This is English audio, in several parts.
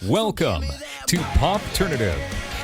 Welcome to Popternative,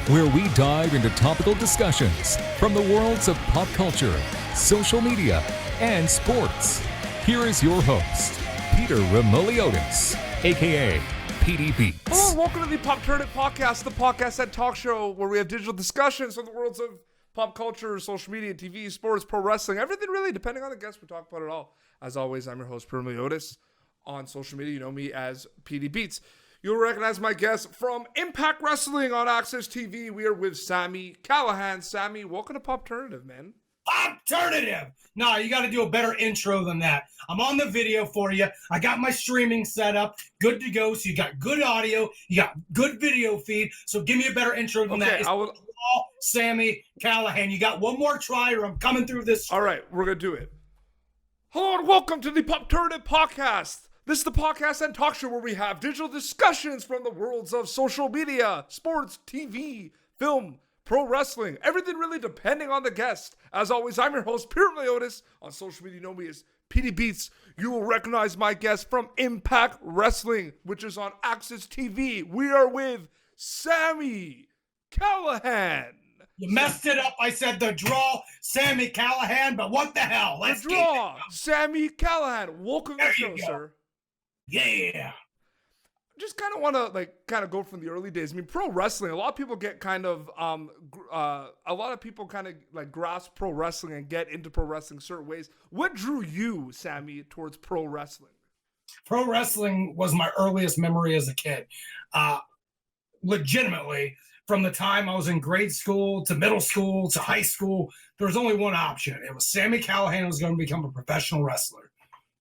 where we dive into topical discussions from the worlds of pop culture, social media, and sports. Here is your host, Peter Remoliotis, aka PD Beats. Hello and welcome to the Popternative podcast, the podcast and talk show where we have digital discussions from the worlds of pop culture, social media, TV, sports, pro wrestling, everything really, depending on the guest, we talk about it all. As always, I'm your host, Peter Remoliotis. On social media, you know me as PD Beats. You'll recognize my guest from Impact Wrestling on Access TV. We are with Sami Callihan. Sami, welcome to Popternative, man. Popternative! No, you got to do a better intro than that. I'm on the video for you. I got my streaming set up, good to go. So you got good audio, you got good video feed. So give me a better intro than that. It's Sami Callihan. You got one more try, or I'm coming through this. All right, we're gonna do it. Hello and welcome to the Popternative podcast. This is the podcast and talk show where we have digital discussions from the worlds of social media, sports, TV, film, pro wrestling, everything really depending on the guest. As always, I'm your host, Peter Remoliotis. On social media, you know me as PD Beats. You will recognize my guest from Impact Wrestling, which is on Access TV. We are with Sami Callihan. You messed it up. I said the draw, Sami Callihan, but what the hell? Let's the draw, Sami Callihan. Welcome to the show, sir. Yeah. Just kind of want to go from the early days. I mean, pro wrestling, a lot of people get grasp pro wrestling and get into pro wrestling certain ways. What drew you, Sami, towards pro wrestling? Pro wrestling was my earliest memory as a kid. Legitimately, from the time I was in grade school to middle school to high school, there was only one option. It was Sami Callihan was going to become a professional wrestler.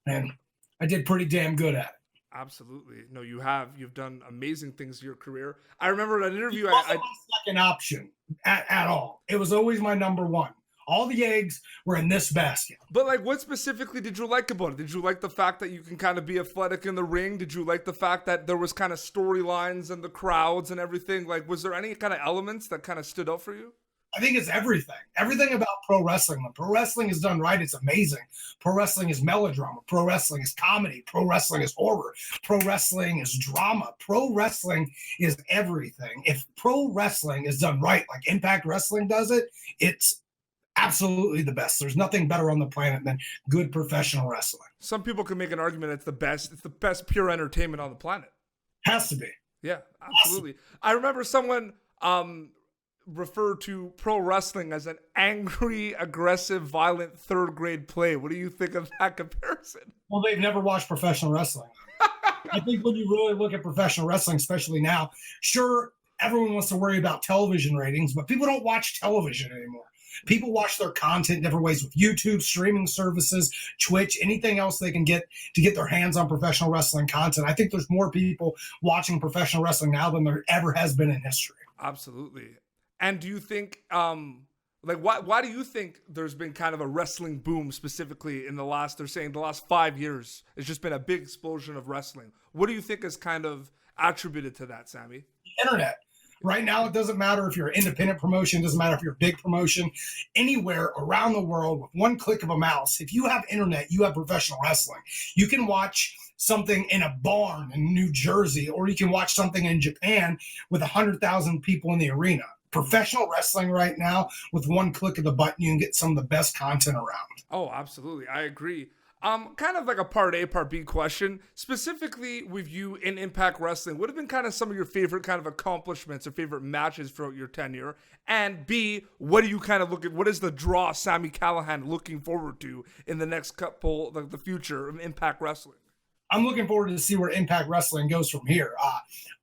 And I did pretty damn good at it. Absolutely. No, you've done amazing things in your career. I remember an interview. It wasn't my second option at all. It was always my number one. All the eggs were in this basket. But what specifically did you like about it? Did you like the fact that you can kind of be athletic in the ring? Did you like the fact that there was kind of storylines and the crowds and everything? Was there any kind of elements that kind of stood out for you? I think it's everything. Everything about pro wrestling. When pro wrestling is done right, it's amazing. Pro wrestling is melodrama. Pro wrestling is comedy. Pro wrestling is horror. Pro wrestling is drama. Pro wrestling is everything. If pro wrestling is done right, like Impact Wrestling does it, it's absolutely the best. There's nothing better on the planet than good professional wrestling. Some people can make an argument it's the best. It's the best pure entertainment on the planet. Has to be. Yeah, absolutely. I remember someone refer to pro wrestling as an angry, aggressive, violent third grade play. What do you think of that comparison? Well, they've never watched professional wrestling. I think when you really look at professional wrestling, especially now, sure, everyone wants to worry about television ratings, but people don't watch television anymore. People watch their content different ways with YouTube, streaming services, Twitch, anything else they can get to get their hands on professional wrestling content. I think there's more people watching professional wrestling now than there ever has been in history. Absolutely. And do you think, why do you think there's been kind of a wrestling boom specifically in the last 5 years? It's just been a big explosion of wrestling. What do you think is kind of attributed to that, Sami? The internet. Right now, it doesn't matter if you're an independent promotion, it doesn't matter if you're a big promotion. Anywhere around the world with one click of a mouse, if you have internet, you have professional wrestling. You can watch something in a barn in New Jersey, or you can watch something in Japan with 100,000 people in the arena. Professional wrestling right now, with one click of the button, you can get some of the best content around. Oh, absolutely. I agree. Kind of like a part A, part B question. Specifically with you in Impact Wrestling, what have been kind of some of your favorite kind of accomplishments or favorite matches throughout your tenure? And B, what do you kind of look at? What is the draw Sami Callihan looking forward to in the next couple, the future of Impact Wrestling? I'm looking forward to see where Impact Wrestling goes from here.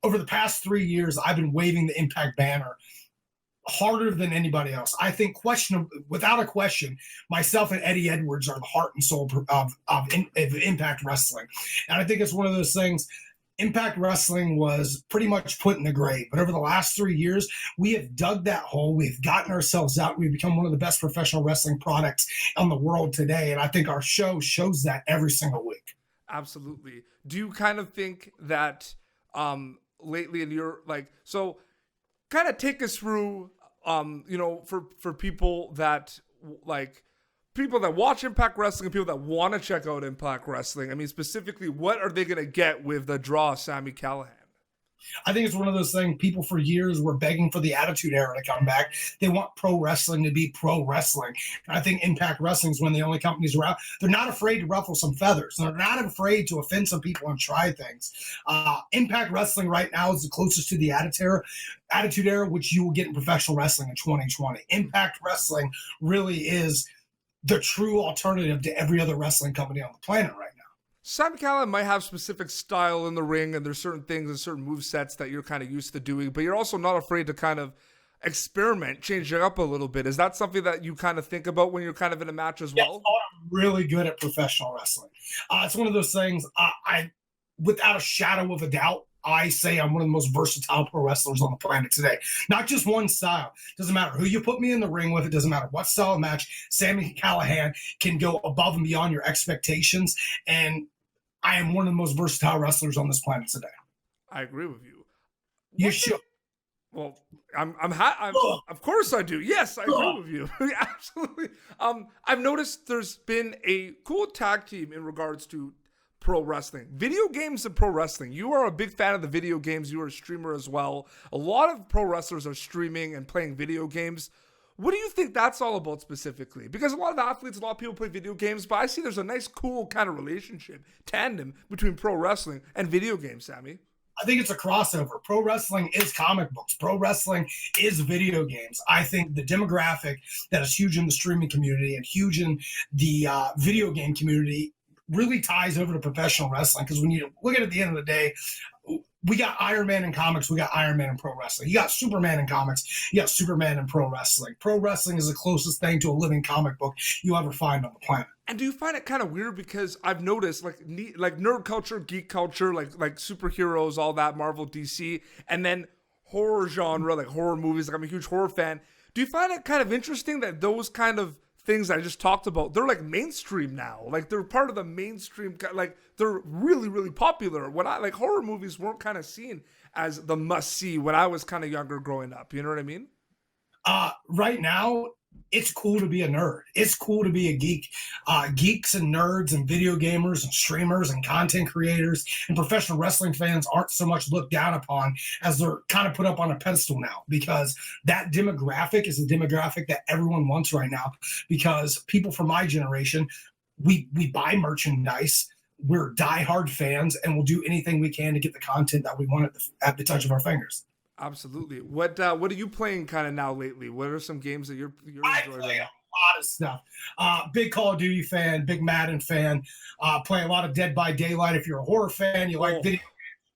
Over the past 3 years, I've been waving the Impact banner harder than anybody else. I think, without a question, myself and Eddie Edwards are the heart and soul of Impact Wrestling. And I think it's one of those things. Impact Wrestling was pretty much put in the grave. But over the last 3 years, we have dug that hole. We've gotten ourselves out. We've become one of the best professional wrestling products on the world today. And I think our show shows that every single week. Absolutely. Do you kind of think that lately in your, kind of take us through, for people that watch Impact Wrestling and people that want to check out Impact Wrestling. I mean, specifically, what are they going to get with the draw Sami Callihan? I think it's one of those things. People for years were begging for the Attitude Era to come back. They want pro wrestling to be pro wrestling. And I think Impact Wrestling is one of the only companies around. They're not afraid to ruffle some feathers. They're not afraid to offend some people and try things. Impact Wrestling right now is the closest to the Attitude Era, which you will get in professional wrestling in 2020. Impact Wrestling really is the true alternative to every other wrestling company on the planet right now. Sami Callihan might have specific style in the ring, and there's certain things and certain move sets that you're kind of used to doing, but you're also not afraid to kind of experiment, change it up a little bit. Is that something that you kind of think about when you're kind of in a match as well? I'm really good at professional wrestling. It's one of those things, I without a shadow of a doubt, I say I'm one of the most versatile pro wrestlers on the planet today. Not just one style. Doesn't matter who you put me in the ring with. It doesn't matter what style of match. Sami Callihan can go above and beyond your expectations. And I am one of the most versatile wrestlers on this planet today. I agree with you. You should. Well, of course I do. Yes, I agree with you. Absolutely. I've noticed there's been a cool tag team in regards to pro wrestling, video games and pro wrestling. You are a big fan of the video games. You are a streamer as well. A lot of pro wrestlers are streaming and playing video games. What do you think that's all about specifically? Because a lot of athletes, a lot of people play video games, but I see there's a nice, cool kind of relationship, tandem between pro wrestling and video games, Sami. I think it's a crossover. Pro wrestling is comic books. Pro wrestling is video games. I think the demographic that is huge in the streaming community and huge in the video game community really ties over to professional wrestling, because when you look at it at the end of the day, we got Iron Man in comics, we got Iron Man in pro wrestling. You got Superman in comics, you got Superman in pro wrestling. Pro wrestling is the closest thing to a living comic book you ever find on the planet. And do you find it kind of weird, because I've noticed like nerd culture, geek culture, like superheroes, all that, Marvel, DC, and then horror genre, like horror movies, like I'm a huge horror fan. Do you find it kind of interesting that those kind of things I just talked about, they're like mainstream now, like they're part of the mainstream, like they're really, really popular? When horror movies weren't kind of seen as the must see when I was kind of younger growing up, you know what I mean? Right now, it's cool to be a nerd. It's cool to be a geek. Geeks and nerds and video gamers and streamers and content creators and professional wrestling fans aren't so much looked down upon as they're kind of put up on a pedestal now, because that demographic is a demographic that everyone wants right now, because people from my generation, we buy merchandise. We're diehard fans, and we'll do anything we can to get the content that we want at the touch of our fingers. Absolutely. What are you playing kind of now lately? What are some games that you're enjoying? I play a lot of stuff. Big Call of Duty fan, big Madden fan. Play a lot of Dead by Daylight. If you're a horror fan, you like video games,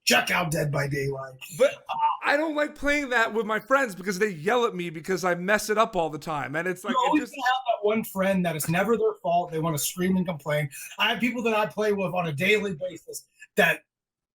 check out Dead by Daylight. But I don't like playing that with my friends because they yell at me because I mess it up all the time. And it's like, you always have that one friend that it's never their fault. They want to scream and complain. I have people that I play with on a daily basis that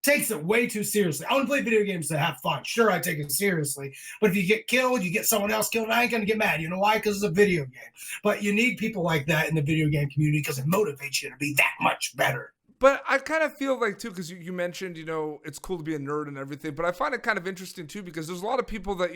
takes it way too seriously. I want to play video games to have fun. Sure, I take it seriously. But if you get killed, you get someone else killed, I ain't going to get mad. You know why? Because it's a video game. But you need people like that in the video game community, because it motivates you to be that much better. But I kind of feel like, too, because you mentioned, it's cool to be a nerd and everything. But I find it kind of interesting, too, because there's a lot of people that,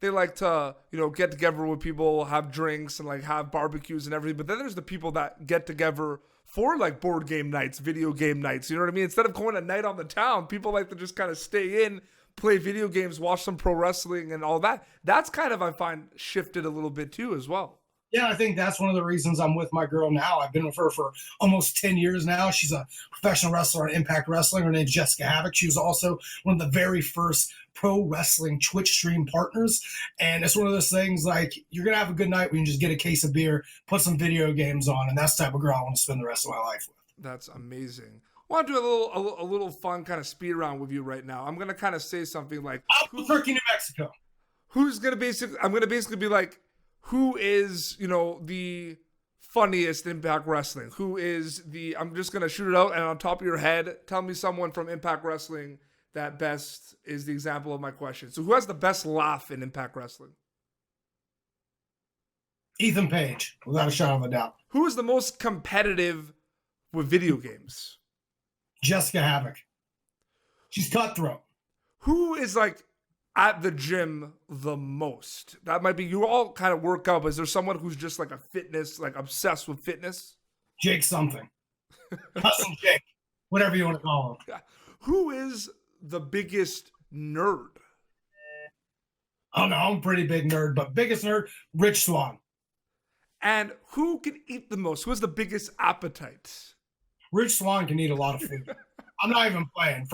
they like to, get together with people, have drinks and have barbecues and everything. But then there's the people that get together for board game nights, video game nights. You know what I mean? Instead of going a night on the town, people like to just kind of stay in, play video games, watch some pro wrestling and all that. That's kind of, I find, shifted a little bit too as well. Yeah, I think that's one of the reasons I'm with my girl now. I've been with her for almost 10 years now. She's a professional wrestler on Impact Wrestling. Her name's Jessica Havoc. She was also one of the very first pro wrestling Twitch stream partners. And it's one of those things you're going to have a good night when you just get a case of beer, put some video games on, and that's the type of girl I want to spend the rest of my life with. That's amazing. I want to do a little fun kind of speed round with you right now. I'm going to kind of say something like Albuquerque, New Mexico. I'm going to basically be like, who is, the funniest Impact Wrestling? Who is I'm just going to shoot it out, and on top of your head, tell me someone from Impact Wrestling that best is the example of my question. So who has the best laugh in Impact Wrestling? Ethan Page, without a shadow of a doubt. Who is the most competitive with video games? Jessica Havoc. She's cutthroat. Who is at the gym the most? That might be, you all kind of work out, but is there someone who's just a fitness, obsessed with fitness? Jake something. Cousin Jake. Whatever you want to call him. Who is the biggest nerd? I don't know. I'm a pretty big nerd, but biggest nerd, Rich Swan. And who can eat the most? Who has the biggest appetite? Rich Swan can eat a lot of food. I'm not even playing.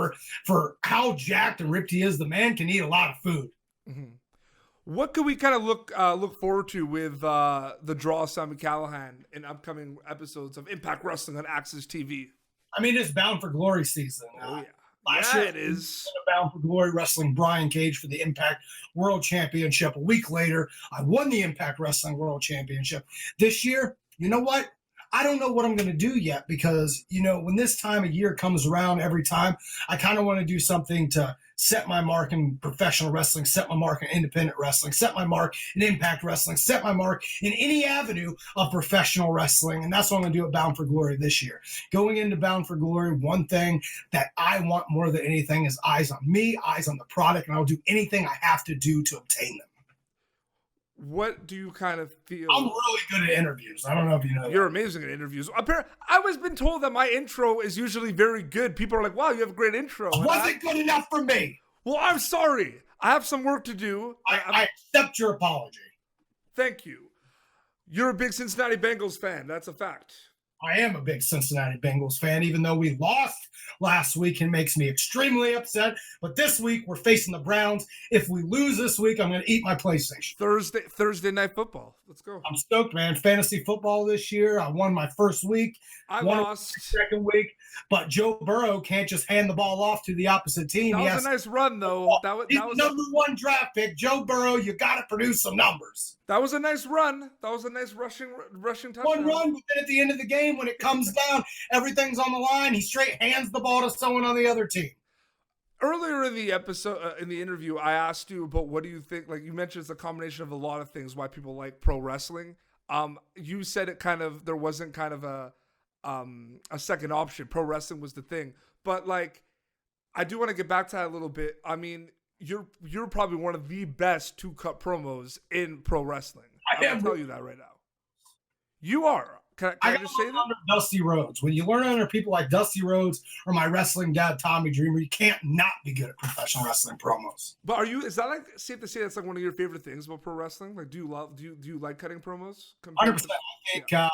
For how jacked and ripped he is, the man can eat a lot of food. Mm-hmm. What could we kind of look forward to with the draw Sami Callihan in upcoming episodes of Impact Wrestling on Access TV? I mean, it's Bound for Glory season. Oh, yeah. Last year it is. Bound for Glory wrestling Brian Cage for the Impact World Championship. A week later, I won the Impact Wrestling World Championship. This year, you know what? I don't know what I'm going to do yet because, when this time of year comes around every time, I kind of want to do something to set my mark in professional wrestling, set my mark in independent wrestling, set my mark in Impact Wrestling, set my mark in any avenue of professional wrestling. And that's what I'm going to do at Bound for Glory this year. Going into Bound for Glory, one thing that I want more than anything is eyes on me, eyes on the product, and I'll do anything I have to do to obtain them. What do you kind of feel? I'm really good at interviews. I don't know if you know. You're amazing at interviews. I was been told that my intro is usually very good. People are like, wow, you have a great intro. Wasn't good enough for me. Well, I'm sorry. I have some work to do. I accept your apology. Thank you. You're a big Cincinnati Bengals fan. That's a fact. I am a big Cincinnati Bengals fan, even though we lost last week and makes me extremely upset. But this week, we're facing the Browns. If we lose this week, I'm going to eat my PlayStation. Thursday night football. Let's go. I'm stoked, man. Fantasy football this year. I won my first week. I lost. Second week. But Joe Burrow can't just hand the ball off to the opposite team. That was a nice run, though. That was number one draft pick. Joe Burrow, you got to produce some numbers. That was a nice run. That was a nice rushing touchdown. One run, but then at the end of the game, when it comes down, everything's on the line. He straight hands the ball to someone on the other team. Earlier in the episode, in the interview, I asked you about what do you think. Like you mentioned, it's a combination of a lot of things why people like pro wrestling. You said it there wasn't kind of a second option. Pro wrestling was the thing, but like I do want to get back to that a little bit. I mean, you're probably one of the best 2-cut promos in pro wrestling. I'm gonna tell you that right now. You are. Can I just say that? Under Dusty Rhodes. When you learn under people like Dusty Rhodes or my wrestling dad, Tommy Dreamer, you can't not be good at professional wrestling promos. But is that like safe to say that's like one of your favorite things about pro wrestling? Like, do you like cutting promos? 100%. I think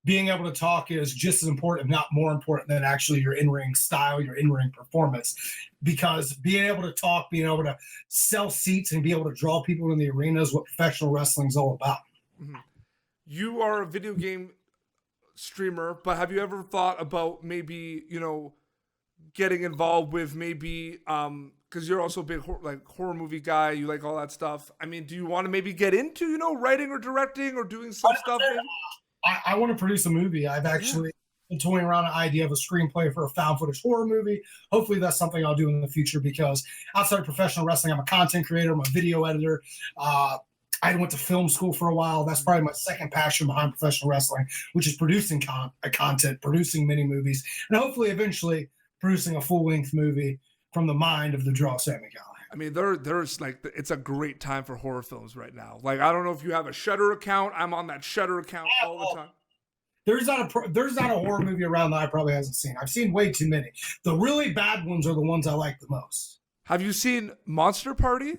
being able to talk is just as important, if not more important, than actually your in-ring style, your in-ring performance. Because being able to talk, being able to sell seats, and be able to draw people in the arena is what professional wrestling is all about. Mm-hmm. You are a video game streamer, but have you ever thought about maybe, getting involved with maybe, because you're also a big horror movie guy, you like all that stuff. I mean, do you want to maybe get into, writing or directing or doing some stuff? I want to produce a movie. I've actually been toying around an idea of a screenplay for a found footage horror movie. Hopefully that's something I'll do in the future because outside of professional wrestling, I'm a content creator, I'm a video editor. I went to film school for a while. That's probably my second passion behind professional wrestling, which is producing content, producing mini movies, and hopefully eventually producing a full-length movie from the mind of the draw Sami Callihan. I mean, there's it's a great time for horror films right now. Like, I don't know if you have a Shudder account. I'm on that Shudder account all the time. There's not a horror movie around that I probably hasn't seen. I've seen way too many. The really bad ones are the ones I like the most. Have you seen Monster Party?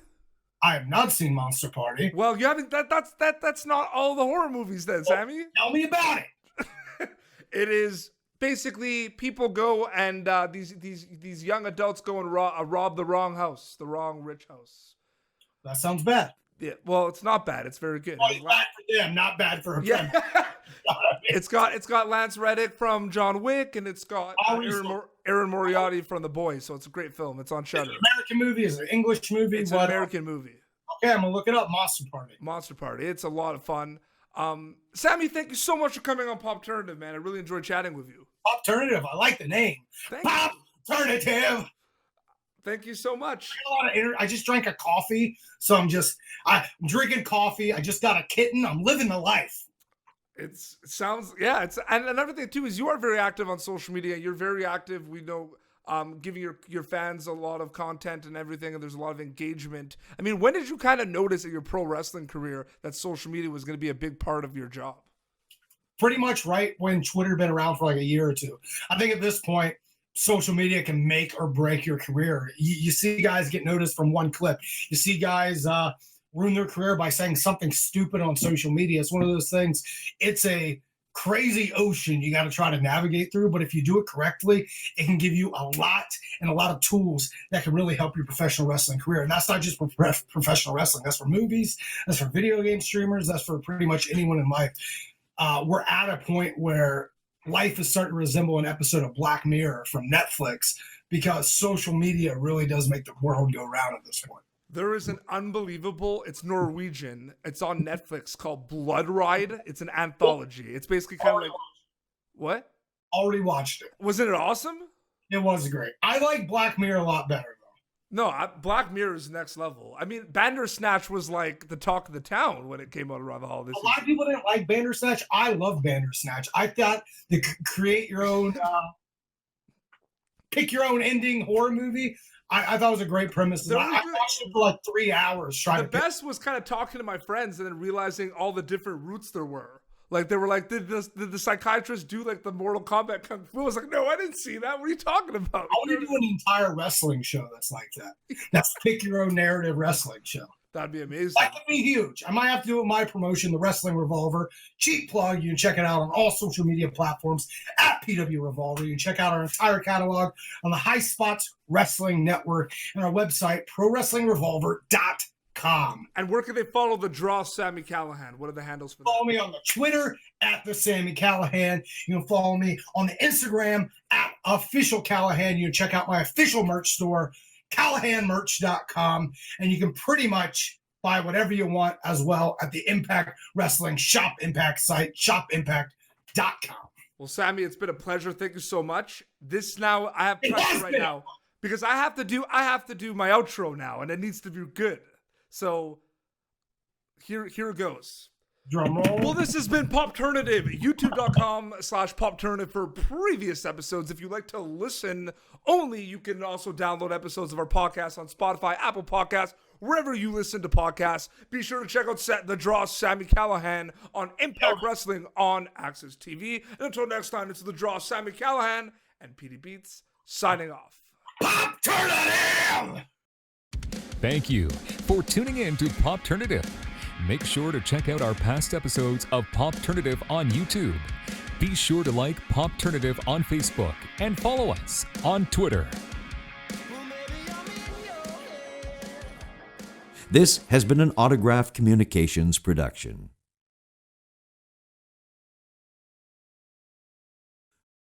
I have not seen Monster Party. Well, you haven't. That's not all the horror movies then, Sammy. Tell me about it. It is basically people go and these young adults go and rob the wrong house, the wrong rich house. That sounds bad. Yeah, well, it's not bad. It's very good. Well, it's bad for them, not bad for a friend. It's got Lance Reddick from John Wick, and it's got Aaron Moriarty from The Boys. So it's a great film. It's on Shudder. Is it an American movie? Is it an English movie? It's an American movie. Okay, I'm gonna look it up. Monster Party. Monster Party. It's a lot of fun. Sammy, thank you so much for coming on Popternative, man. I really enjoyed chatting with you. Popternative. I like the name. Popternative. Thank you so much. I just drank a coffee, so I'm drinking coffee. I just got a kitten. I'm living the life. It sounds, yeah. And another thing too is you are very active on social media. You're very active. We know, giving your fans a lot of content and everything, and there's a lot of engagement. I mean, when did you kind of notice in your pro wrestling career that social media was going to be a big part of your job? Pretty much right when Twitter had been around for like a year or two. I think at this point, social media can make or break your career. You see guys get noticed from one clip. You see guys ruin their career by saying something stupid on social media. It's one of those things. It's a crazy ocean you got to try to navigate through. But if you do it correctly, it can give you a lot of tools that can really help your professional wrestling career. And that's not just for professional wrestling. That's for movies. That's for video game streamers. That's for pretty much anyone in life. We're at a point where life is starting to resemble an episode of Black Mirror from Netflix, because social media really does make the world go round at this point. There is an unbelievable, it's Norwegian, it's on Netflix, called Blood Ride. It's an anthology. It's basically kind of like, what? Already watched it. Wasn't it awesome? It was great. I like Black Mirror a lot better, though. No, Black Mirror is next level. I mean, Bandersnatch was like the talk of the town when it came out around the holidays. A lot of people didn't like Bandersnatch. I love Bandersnatch. I thought the create your own, pick your own ending horror movie, I thought it was a great premise. I watched it for like 3 hours. The best was kind of talking to my friends and then realizing all the different routes there were. Like, they were like, did the psychiatrist do like the Mortal Kombat Kung Fu? I was like, no, I didn't see that. What are you talking about? I want to do an entire wrestling show that's like that. That's pick your own narrative wrestling show. That'd be amazing. That could be huge. I might have to do it with my promotion, the Wrestling Revolver. Cheap plug. You can check it out on all social media platforms at PW Revolver. You can check out our entire catalog on the High Spots Wrestling Network and our website, ProWrestlingRevolver.com. And where can they follow the Draw Sami Callihan? What are the handles for that? Follow me on the Twitter at the Sami Callihan. You can follow me on the Instagram at Official Callihan. You can check out my official merch store, CallahanMerch.com, and you can pretty much buy whatever you want as well at the Impact Wrestling Shop Impact site, shopimpact.com. Well, Sami, it's been a pleasure. Thank you so much. I have pressure right now because I have to do my outro now, and it needs to be good. So here it goes. Drum roll. Well, this has been Popternative, youtube.com/Popternative for previous episodes. If you like to listen only, you can also download episodes of our podcast on Spotify, Apple Podcasts, wherever you listen to podcasts. Be sure to check out The Draw Sami Callihan on Impact Wrestling on Access TV. And until next time, it's The Draw Sami Callihan and PD Beats signing off. Popternative! Thank you for tuning in to Popternative. Make sure to check out our past episodes of Popternative on YouTube. Be sure to like Popternative on Facebook and follow us on Twitter. This has been an Autograph Communications production.